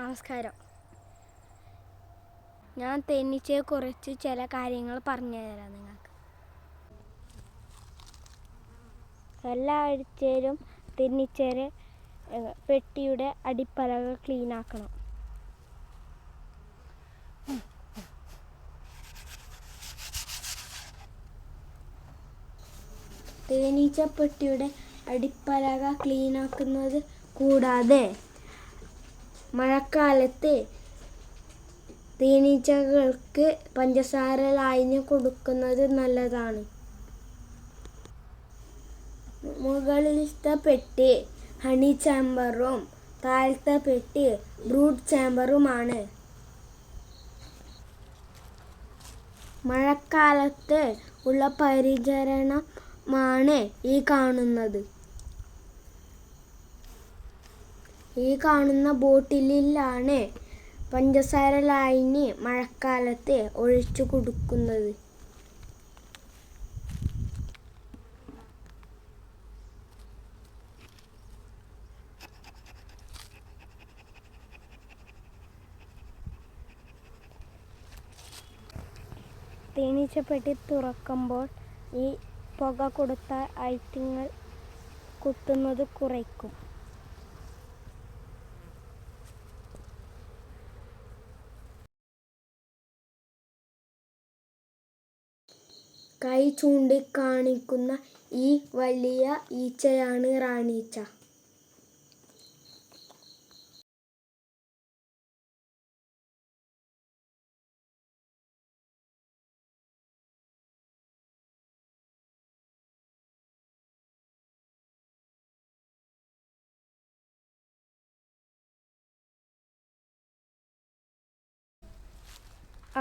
നമസ്കാരം. ഞാൻ തേനീച്ചയെക്കുറിച്ച് ചില കാര്യങ്ങൾ പറഞ്ഞു തരാം നിങ്ങൾക്ക്. എല്ലാ ആഴ്ചയിലും തേനീച്ചയുടെ പെട്ടിയുടെ അടിപ്പലക ക്ലീൻ ആക്കണം. തേനീച്ചപ്പെട്ടിയുടെ അടിപ്പലക ക്ലീൻ ആക്കുന്നത് കൂടാതെ മഴക്കാലത്ത് തേനീച്ചകൾക്ക് പഞ്ചസാര ലായനി കൊടുക്കുന്നത് നല്ലതാണ്. മുകളിലത്തെ പെട്ടി ഹണി ചാമ്പറും താഴത്തെ പെട്ടി ബ്രൂഡ് ചാമ്പറുമാണ്. മഴക്കാലത്ത് ഉള്ള പരിചരണമാണ് ഈ കാണുന്ന ബോട്ടിലിലാണ് പഞ്ചസാര ലായനി മഴക്കാലത്ത് ഒഴിച്ചു കൊടുക്കുന്നത്. തേനീച്ചപ്പെട്ടി തുറക്കുമ്പോൾ ഈ പുക കൊടുത്ത ഐറ്റങ്ങൾ കുത്തുന്നത് കുറയ്ക്കും. കൈ ചൂണ്ടിക്കാണിക്കുന്ന ഈ വലിയ ഈച്ചയാണ് റാണീച്ച.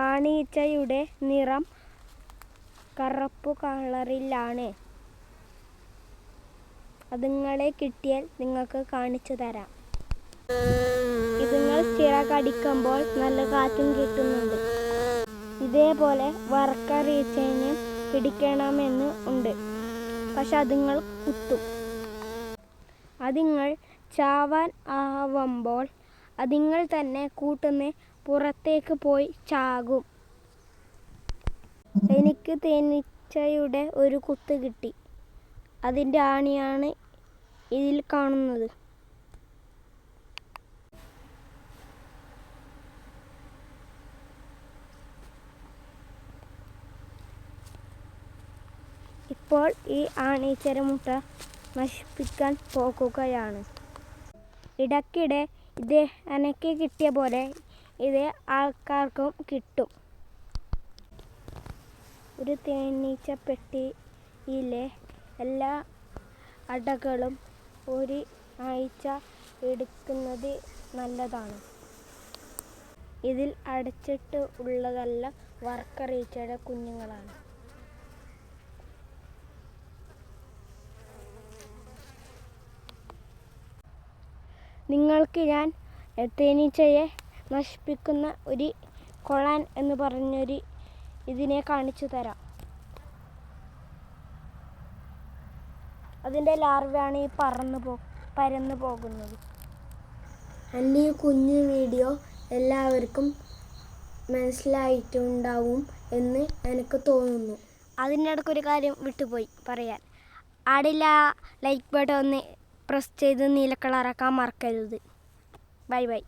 ആണീച്ചയുടെ നിറം കറുപ്പ് കളറിലാണ്. അതുങ്ങളെ കിട്ടിയാൽ നിങ്ങൾക്ക് കാണിച്ചു തരാം. ഇതുങ്ങൾ ചിറകടിക്കുമ്പോൾ നല്ല കാറ്റും കിട്ടുന്നുണ്ട്. ഇതേപോലെ വർക്കർ ഈച്ചനെ പിടിക്കണമെന്ന് ഉണ്ട്, പക്ഷെ അതുങ്ങൾ കുത്തും. അതുങ്ങൾ ചാവാൻ ആവുമ്പോൾ അതുങ്ങൾ തന്നെ കൂട്ടിന് പുറത്തേക്ക് പോയി ചാകും. എനിക്ക് തേനീച്ചയുടെ ഒരു കുത്ത് കിട്ടി. അതിൻ്റെ ആണിയാണ് ഇതിൽ കാണുന്നത്. ഇപ്പോൾ ഈ ആണീച്ചയുടെ മുട്ട നശിപ്പിക്കാൻ പോകുകയാണ്. ഇടയ്ക്കിടെ ഇത് എനിക്ക് കിട്ടിയ പോലെ ഇത് ആൾക്കാർക്കും കിട്ടും. ഒരു തേനീച്ചപ്പെട്ടിയിലെ എല്ലാ അടകളും ഒരു ആഴ്ച എടുക്കുന്നത് നല്ലതാണ്. ഇതിൽ അടച്ചിട്ട് ഉള്ളതെല്ലാം വർക്കർ ഈച്ചയുടെ കുഞ്ഞുങ്ങളാണ്. നിങ്ങൾക്ക് ഞാൻ തേനീച്ചയെ നശിപ്പിക്കുന്ന ഒരു കൊളാൻ എന്ന് പറഞ്ഞൊരു ഇതിനെ കാണിച്ചു തരാം. അതിൻ്റെ ലാർവയാണ് ഈ പരന്നു പോകുന്നത്. എൻ്റെ ഈ കുഞ്ഞു വീഡിയോ എല്ലാവർക്കും മനസ്സിലായിട്ടുണ്ടാവും എന്ന് എനിക്ക് തോന്നുന്നു. അതിനിടയ്ക്കൊരു കാര്യം വിട്ടുപോയി പറയാൻ. ആടില്ല ലൈക്ക് ബട്ടൺ ഒന്ന് പ്രസ് ചെയ്ത് നീല കളറാക്കാൻ മറക്കരുത്. Bye bye.